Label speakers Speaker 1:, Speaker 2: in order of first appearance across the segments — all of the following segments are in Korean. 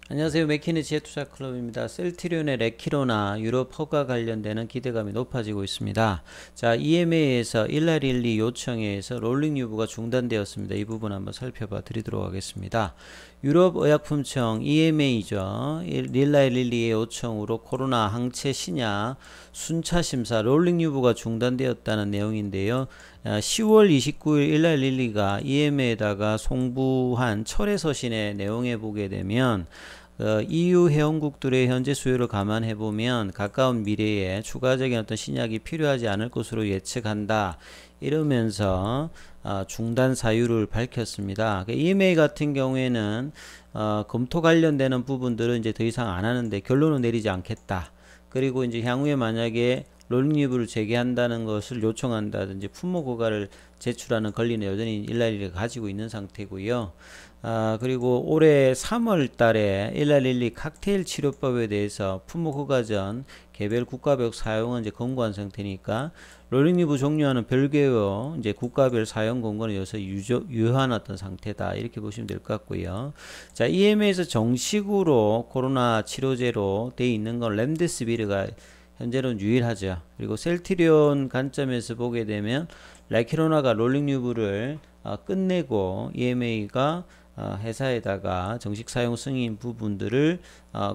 Speaker 1: 안녕하세요. 맥키니 지혜투자클럽입니다. 셀트리온의 레키로나 유럽 허가 관련되는 기대감이 높아지고 있습니다. 자, EMA에서 1날1리 요청에 의해서 롤링 유보가 중단되었습니다. 이 부분 한번 살펴봐 드리도록 하겠습니다. 유럽 의약품청 EMA죠. 1날1리의 요청으로 코로나 항체 신약 순차 심사 롤링 유보가 중단되었다는 내용인데요. 10월 29일 1날1리가 EMA에다가 송부한 철회 서신의 내용에 보게 되면 EU 회원국들의 현재 수요를 감안해 보면 가까운 미래에 추가적인 어떤 신약이 필요하지 않을 것으로 예측한다. 이러면서 중단 사유를 밝혔습니다. EMA 같은 경우에는 검토 관련되는 부분들은 이제 더 이상 안 하는데 결론을 내리지 않겠다. 그리고 이제 향후에 만약에 롤링리뷰를 재개한다는 것을 요청한다든지 품목 허가를 제출하는 권리는 여전히 일라릴리가 가지고 있는 상태고요. 그리고 올해 3월 달에 일라릴리 칵테일 치료법에 대해서 품목 허가 전 개별 국가별 사용은 이제 권고한 상태니까 롤링리뷰 종료하는 별개로 이제 국가별 사용 권고는 여기서 유효한 어떤 상태다. 이렇게 보시면 될 것 같고요. 자, EMA에서 정식으로 코로나 치료제로 돼 있는 건 렘데시비르가 현재는 유일하죠. 그리고 셀트리온 관점에서 보게 되면 라키로나가 롤링유브를 끝내고 EMA가 회사에다가 정식 사용 승인 부분들을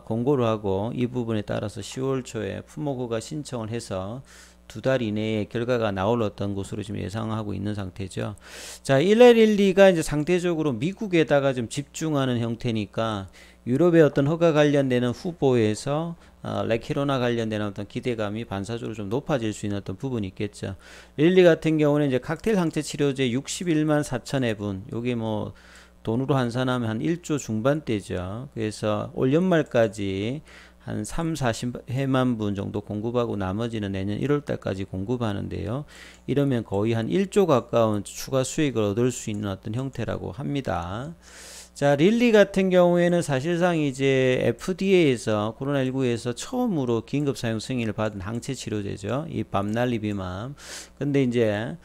Speaker 1: 공고를 하고 이 부분에 따라서 10월 초에 품목허가 신청을 해서 2달 이내에 결과가 나올 어떤 것으로 지금 예상하고 있는 상태죠. 자, 1일1리가 이제 상대적으로 미국에다가 좀 집중하는 형태니까 유럽의 어떤 허가 관련되는 후보에서 레키로나 관련되는 어떤 기대감이 반사적으로 좀 높아질 수 있는 어떤 부분이 있겠죠. 릴리 같은 경우는 이제 칵테일 항체 치료제 61만 4천 회분, 요게 뭐 돈으로 환산하면 한 1조 중반대죠. 그래서 올 연말까지 한 3, 40회만 분 정도 공급하고 나머지는 내년 1월 달까지 공급하는데요. 이러면 거의 한 1조 가까운 추가 수익을 얻을 수 있는 어떤 형태라고 합니다. 자, 릴리 같은 경우에는 사실상 이제 FDA에서 코로나19에서 처음으로 긴급 사용 승인을 받은 항체 치료제죠. 이 밤날리비맘. 근데 이제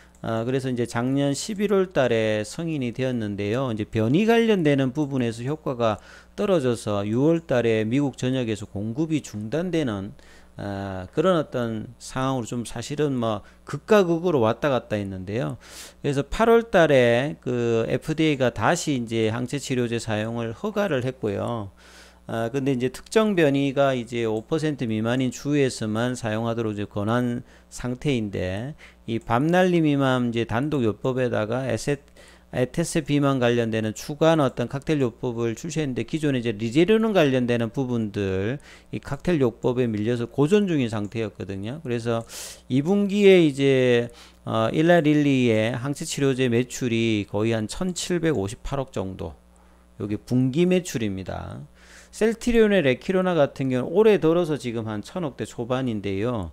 Speaker 1: 그래서 이제 작년 11월 달에 승인이 되었는데요. 이제 변이 관련되는 부분에서 효과가 떨어져서 6월 달에 미국 전역에서 공급이 중단되는 그런 어떤 상황으로 좀 사실은 뭐 극과 극으로 왔다 갔다 했는데요. 그래서 8월 달에 그 FDA가 다시 이제 항체 치료제 사용을 허가를 했고요. 근데 이제 특정 변이가 이제 5% 미만인 주에서만 사용하도록 이제 권한 상태인데 이 밤날리미맘 이제 단독 요법에다가 에테스 비만 관련되는 추가한 어떤 칵테일 요법을 출시했는데 기존에 이제 리제르론 관련되는 부분들 이 칵테일 요법에 밀려서 고전 중인 상태였거든요. 그래서 2분기에 이제 일라릴리의 항체 치료제 매출이 거의 한 1758억 정도. 여기 분기 매출입니다. 셀트리온의 레키로나 같은 경우는 올해 들어서 지금 한 1000억대 초반인데요.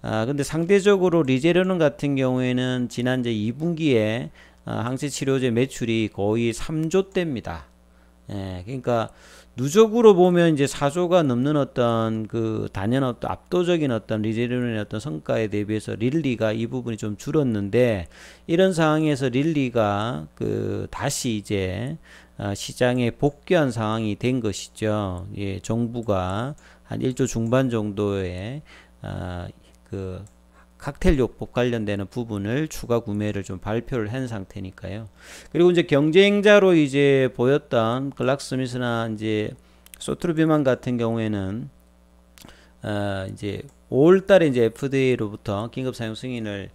Speaker 1: 근데 상대적으로 리제르론 같은 경우에는 지난 이제 2분기에 항체 치료제 매출이 거의 3조대입니다. 예, 그러니까 누적으로 보면 이제 4조가 넘는 어떤 그 단연 어떤 압도적인 어떤 리제르론의 어떤 성과에 대비해서 릴리가 이 부분이 좀 줄었는데 이런 상황에서 릴리가 그 다시 이제 시장에 복귀한 상황이 된 것이죠. 예, 정부가 한 1조 중반 정도의 그 칵테일 요법 관련되는 부분을 추가 구매를 좀 발표를 한 상태니까요. 그리고 이제 경쟁자로 이제 보였던 글락스미스나 이제 소트루비만 같은 경우에는 이제 5월달에 이제 FDA로부터 긴급 사용 승인을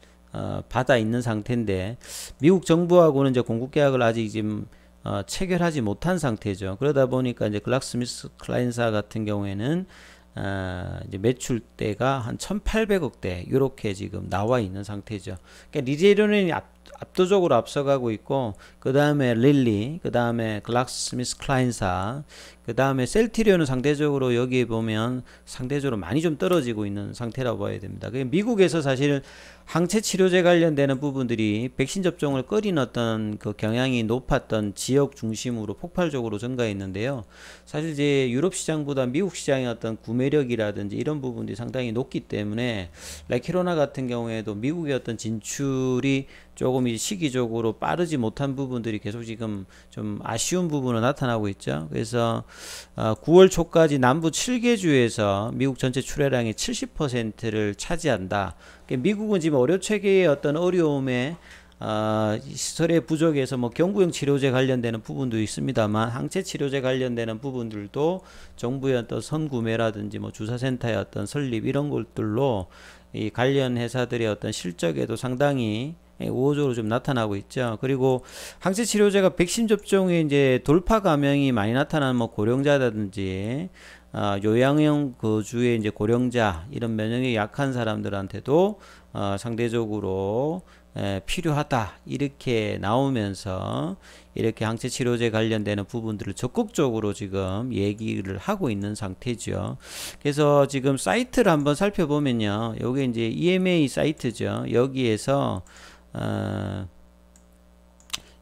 Speaker 1: 받아 있는 상태인데 미국 정부하고는 이제 공급 계약을 아직 지금 체결하지 못한 상태죠. 그러다 보니까 이제 글락스미스 클라인사 같은 경우에는 이제 매출대가 한 1800억대 이렇게 지금 나와 있는 상태죠. 그러니까 리제르론이 압도적으로 앞서가고 있고 그 다음에 릴리, 그 다음에 글락스미스 클라인사, 그 다음에 셀트리온은 상대적으로 여기에 보면 상대적으로 많이 좀 떨어지고 있는 상태라고 봐야 됩니다. 미국에서 사실 항체 치료제 관련되는 부분들이 백신 접종을 꺼리는 어떤 그 경향이 높았던 지역 중심으로 폭발적으로 증가했는데요. 사실 이제 유럽 시장보다 미국 시장의 어떤 구매력이라든지 이런 부분들이 상당히 높기 때문에 레키로나 같은 경우에도 미국의 어떤 진출이 조금 이 시기적으로 빠르지 못한 부분들이 계속 지금 좀 아쉬운 부분은 나타나고 있죠. 그래서 9월 초까지 남부 7개 주에서 미국 전체 출하량의 70%를 차지한다. 그러니까 미국은 지금 의료 체계의 어떤 어려움에 시설의 부족에서 뭐 경구용 치료제 관련되는 부분도 있습니다만 항체 치료제 관련되는 부분들도 정부의 어떤 선구매라든지 뭐 주사센터의 어떤 설립 이런 것들로 이 관련 회사들의 어떤 실적에도 상당히 우호적으로 좀 나타나고 있죠. 그리고 항체 치료제가 백신 접종에 이제 돌파 감염이 많이 나타나는 뭐 고령자라든지 요양형 거주의 이제 고령자 이런 면역력이 약한 사람들한테도 상대적으로 필요하다 이렇게 나오면서 이렇게 항체 치료제 관련되는 부분들을 적극적으로 지금 얘기를 하고 있는 상태죠. 그래서 지금 사이트를 한번 살펴보면요, 요게 이제 EMA 사이트죠. 여기에서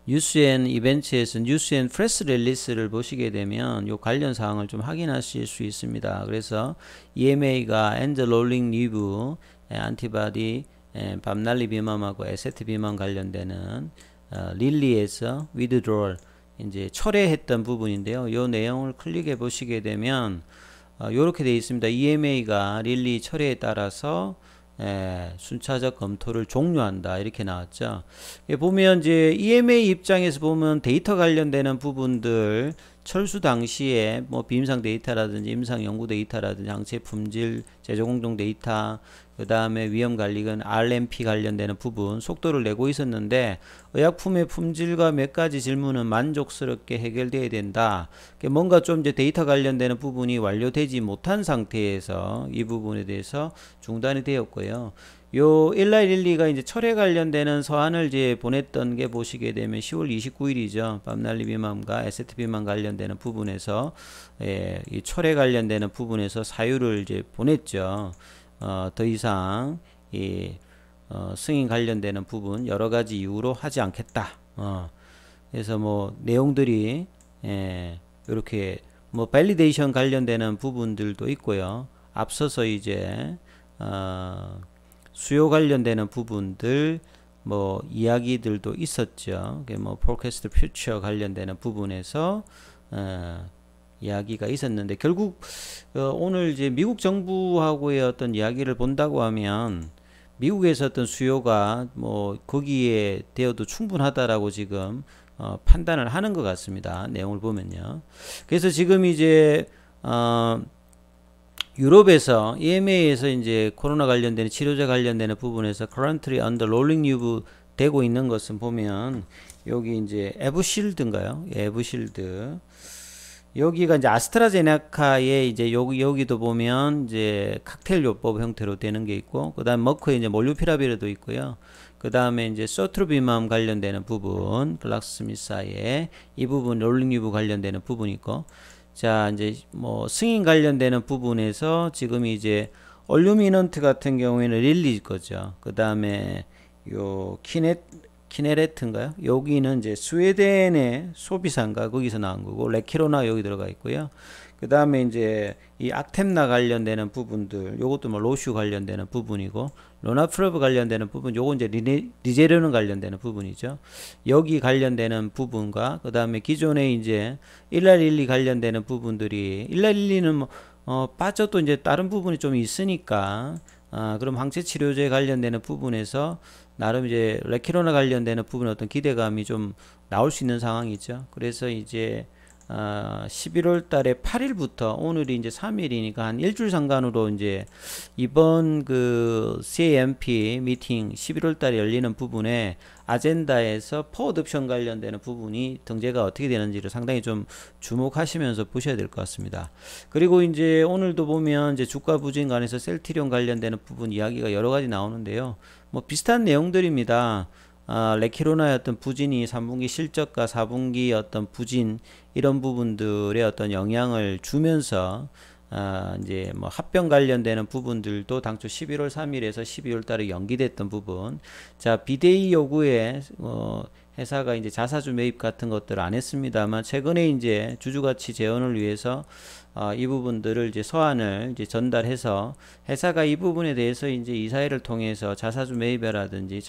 Speaker 1: 뉴스 앤 이벤트에서 뉴스 앤 프레스 릴리스를 보시게 되면 요 관련 사항을 좀 확인하실 수 있습니다. 그래서 EMA가 엔드 롤링 리브 안티바디 밤날리 비만하고 에세트 비만 관련되는 릴리에서 withdrawal 이제 철회했던 부분인데요. 이 내용을 클릭해 보시게 되면 이렇게 되어 있습니다. EMA가 릴리 철회에 따라서 순차적 검토를 종료한다 이렇게 나왔죠. 보면 이제 EMA 입장에서 보면 데이터 관련되는 부분들 철수 당시에 뭐 비임상 데이터라든지 임상 연구 데이터라든지 항체 품질 제조 공정 데이터 그 다음에 위험 관리건 RMP 관련되는 부분 속도를 내고 있었는데 의약품의 품질과 몇 가지 질문은 만족스럽게 해결돼야 된다. 뭔가 좀 이제 데이터 관련되는 부분이 완료되지 못한 상태에서 이 부분에 대해서 중단이 되었고요. 요 일라일리가 이제 철회 관련되는 서한을 이제 보냈던 게 보시게 되면 10월 29일이죠. 밤날리 비만과 에세트 비만 관련되는 부분에서 이 철회 관련되는 부분에서 사유를 이제 보냈죠. 더 이상 이 승인 관련되는 부분 여러 가지 이유로 하지 않겠다. 그래서 뭐 내용들이 이렇게 뭐 밸리데이션 관련되는 부분들도 있고요. 앞서서 이제 수요 관련되는 부분들 뭐 이야기들도 있었죠. 뭐 forecast future 관련되는 부분에서 이야기가 있었는데 결국 오늘 이제 미국 정부하고의 어떤 이야기를 본다고 하면 미국에서 어떤 수요가 뭐 거기에 되어도 충분하다라고 지금 판단을 하는 것 같습니다. 내용을 보면요. 그래서 지금 이제 유럽에서 EMA에서 이제 코로나 관련되는 치료제 관련되는 부분에서 currently under rolling new 되고 있는 것은 보면 여기 이제 에브실드인가요? 에브실드. 여기가 이제 아스트라제네카의 이제 여기도 보면 이제 칵테일 요법 형태로 되는 게 있고, 그 다음 머크에 이제 몰루피라비르도 있고요. 그 다음에 이제 소트루비맘 관련되는 부분, 글락스미사의 이 부분 롤링 뉴브 관련되는 부분이 있고, 자 이제 뭐 승인 관련되는 부분에서 지금 이제 얼루미넌트 같은 경우에는 릴리 거죠. 그 다음에 요 키네레트인가요? 여기는 이제 스웨덴의 소비사인가 거기서 나온 거고, 레키로나 여기 들어가 있고요. 그 다음에 이제 이 악템나 관련되는 부분들, 요것도 뭐 로슈 관련되는 부분이고, 로나프로브 관련되는 부분, 요거 이제 리제르는 관련되는 부분이죠. 여기 관련되는 부분과 그 다음에 기존에 이제 일라릴리 관련되는 부분들이, 일라릴리는 뭐 빠져도 이제 다른 부분이 좀 있으니까 그럼 항체 치료제 관련되는 부분에서 나름 이제 레키로나 관련되는 부분에 어떤 기대감이 좀 나올 수 있는 상황이죠. 그래서 이제 11월 달에 8일부터 오늘이 이제 3일이니까 한 일주일 상간으로 이제 이번 그 CAMP 미팅 11월 달에 열리는 부분에 아젠다에서 포워드 옵션 관련되는 부분이 등재가 어떻게 되는지를 상당히 좀 주목하시면서 보셔야 될 것 같습니다. 그리고 이제 오늘도 보면 이제 주가 부진 관해서 셀트리온 관련되는 부분 이야기가 여러 가지 나오는데요. 뭐 비슷한 내용들입니다. 레키로나의 어떤 부진이 3분기 실적과 4분기 어떤 부진 이런 부분들의 어떤 영향을 주면서 이제 뭐 합병 관련되는 부분들도 당초 11월 3일에서 12월 달에 연기됐던 부분, 자 비대위 요구에 회사가 이제 자사주 매입 같은 것들을 안 했습니다만 최근에 이제 주주가치 재원을 위해서 이 부분들을 이제 서한을 이제 전달해서 회사가 이 부분에 대해서 이제 이사회를 통해서 자사주 매입이라든지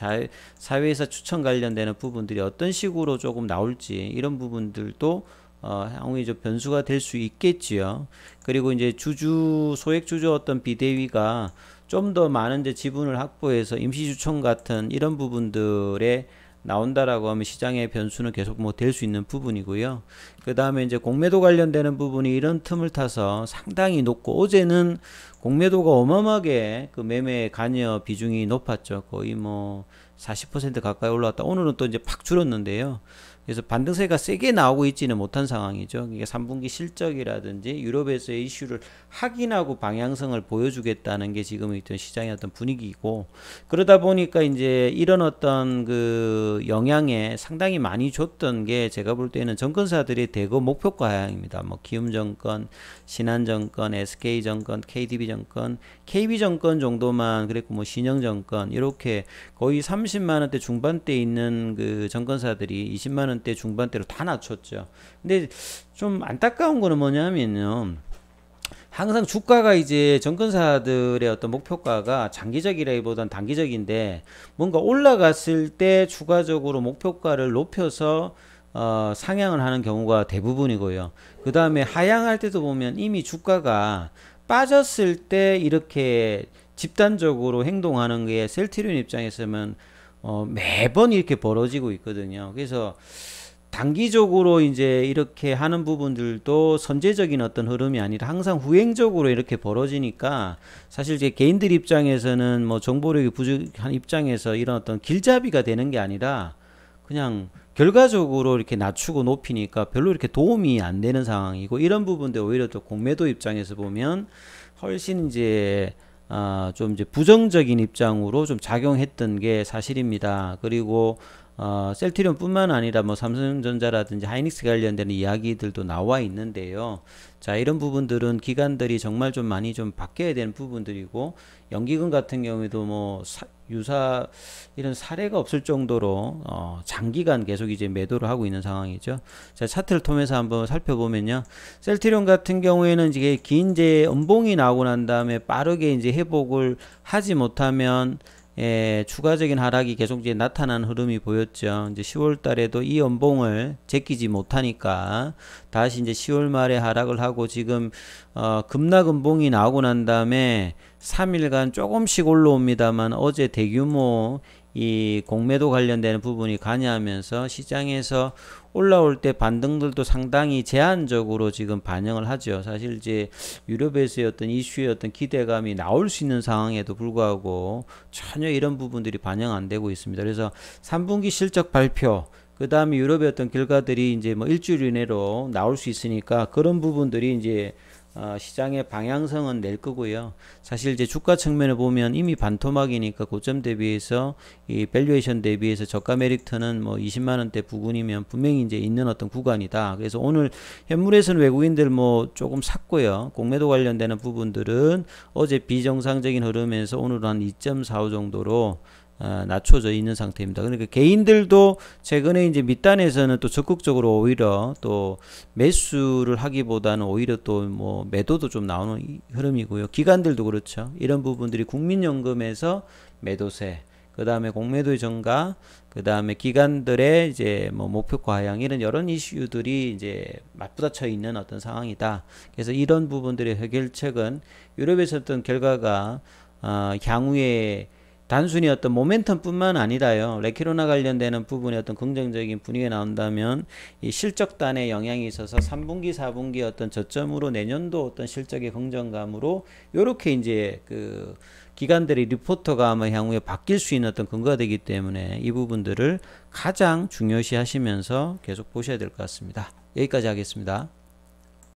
Speaker 1: 사회이사 추천 관련되는 부분들이 어떤 식으로 조금 나올지 이런 부분들도 향후에 좀 변수가 될 수 있겠지요. 그리고 이제 소액 주주 어떤 비대위가 좀 더 많은 이제 지분을 확보해서 임시주총 같은 이런 부분들에 나온다라고 하면 시장의 변수는 계속 뭐 될 수 있는 부분이고요. 그 다음에 이제 공매도 관련되는 부분이 이런 틈을 타서 상당히 높고 어제는 공매도가 어마어마하게 그 매매 관여 비중이 높았죠. 거의 뭐 40% 가까이 올라왔다. 오늘은 또 이제 팍 줄었는데요. 그래서 반등세가 세게 나오고 있지는 못한 상황이죠. 이게 3분기 실적이라든지 유럽에서의 이슈를 확인하고 방향성을 보여주겠다는 게 지금 있던 시장의 어떤 분위기이고, 그러다 보니까 이제 이런 어떤 그 영향에 상당히 많이 줬던 게 제가 볼 때는 정권사들의 대거 목표가 하향입니다. 뭐 기움정권, 신한정권, SK정권, KDB정권, KB정권 정도만 그랬고 뭐 신영정권 이렇게 거의 30만원대 중반대 있는 그 정권사들이 20만원대 중반대로 다 낮췄죠. 근데 좀 안타까운 거는 뭐냐면요, 항상 주가가 이제 정권사들의 어떤 목표가가 장기적이라기보단 단기적인데 뭔가 올라갔을 때 추가적으로 목표가를 높여서 상향을 하는 경우가 대부분이고요. 그 다음에 하향할 때도 보면 이미 주가가 빠졌을 때 이렇게 집단적으로 행동하는 게 셀트리온 입장에서는 매번 이렇게 벌어지고 있거든요. 그래서 단기적으로 이제 이렇게 하는 부분들도 선제적인 어떤 흐름이 아니라 항상 후행적으로 이렇게 벌어지니까 사실 이제 개인들 입장에서는 뭐 정보력이 부족한 입장에서 이런 어떤 길잡이가 되는 게 아니라 그냥 결과적으로 이렇게 낮추고 높이니까 별로 이렇게 도움이 안 되는 상황이고, 이런 부분들 오히려 또 공매도 입장에서 보면 훨씬 이제 좀 이제 부정적인 입장으로 좀 작용했던 게 사실입니다. 그리고 셀트리온 뿐만 아니라 뭐 삼성전자라든지 하이닉스 관련되는 이야기들도 나와 있는데요. 자, 이런 부분들은 기관들이 정말 좀 많이 좀 바뀌어야 되는 부분들이고, 연기금 같은 경우에도 뭐 이런 사례가 없을 정도로 장기간 계속 이제 매도를 하고 있는 상황이죠. 자, 차트를 통해서 한번 살펴보면요, 셀트리온 같은 경우에는 이제 긴 이제 음봉이 나오고 난 다음에 빠르게 이제 회복을 하지 못하면 추가적인 하락이 계속 이제 나타나는 흐름이 보였죠. 이제 10월 달에도 이 연봉을 제끼지 못하니까 다시 이제 10월 말에 하락을 하고, 지금 급락 연봉이 나오고 난 다음에 3일간 조금씩 올라옵니다만 어제 대규모 이 공매도 관련되는 부분이 관여하면서 시장에서 올라올 때 반등들도 상당히 제한적으로 지금 반영을 하죠. 사실 이제 유럽에서의 어떤 이슈의 어떤 기대감이 나올 수 있는 상황에도 불구하고 전혀 이런 부분들이 반영 안 되고 있습니다. 그래서 3분기 실적 발표, 그 다음에 유럽의 어떤 결과들이 이제 뭐 일주일 이내로 나올 수 있으니까 그런 부분들이 이제 시장의 방향성은 낼 거고요. 사실 이제 주가 측면을 보면 이미 반토막이니까 고점 대비해서 이 밸류에이션 대비해서 저가 메리트는 뭐 20만원대 부근이면 분명히 이제 있는 어떤 구간이다. 그래서 오늘 현물에서는 외국인들 뭐 조금 샀고요. 공매도 관련되는 부분들은 어제 비정상적인 흐름에서 오늘은 한 2.45 정도로 낮춰져 있는 상태입니다. 그러니까 개인들도 최근에 이제 밑단에서는 또 적극적으로 오히려 또 매수를 하기보다는 오히려 또 뭐 매도도 좀 나오는 흐름이고요. 기관들도 그렇죠. 이런 부분들이 국민연금에서 매도세, 그 다음에 공매도의 증가, 그 다음에 기관들의 이제 뭐 목표가 하향, 이런 여러 이슈들이 이제 맞부딪혀 있는 어떤 상황이다. 그래서 이런 부분들의 해결책은 유럽에서 어떤 결과가 향후에 단순히 어떤 모멘텀 뿐만 아니라요, 레키로나 관련되는 부분에 어떤 긍정적인 분위기가 나온다면 이 실적단에 영향이 있어서 3분기 4분기 어떤 저점으로 내년도 어떤 실적의 긍정감으로 요렇게 이제 그 기관들의 리포터가 아마 향후에 바뀔 수 있는 어떤 근거가 되기 때문에 이 부분들을 가장 중요시 하시면서 계속 보셔야 될 것 같습니다. 여기까지 하겠습니다.